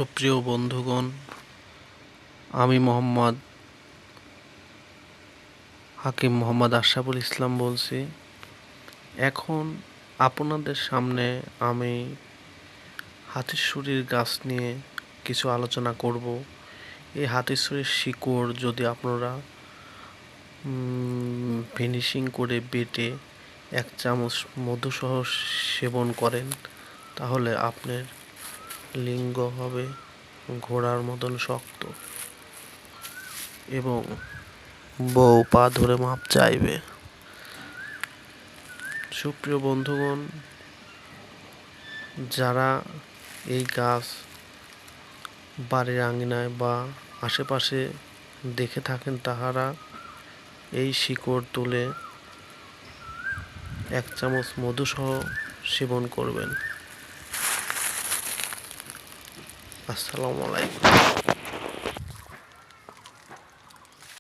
সুপ্রিয় বন্ধুগণ, আমি মোহাম্মদ আশরাফুল ইসলাম বলছি। এখন আপনাদের সামনে আমি হাতিরছড়ির গাছ নিয়ে কিছু আলোচনা করব। এই হাতিরছড়ির শিকড় যদি আপনারা ফিনিশিং করে বেটে 1 চামচ মধুসহ সেবন করেন, তাহলে আপনার লিঙ্গ হবে ঘোড়ার মতন শক্ত এবং বউ পা ধরে মাপ চাইবে। সুপ্রিয় বন্ধুগণ, যারা এই গাছ বাড়ির আঙিনায় বা আশেপাশে দেখে থাকেন, তাহারা এই শিকড় তুলে 1 চামচ মধুসহ সেবন করবেন। আসসালামু আলাইকুম।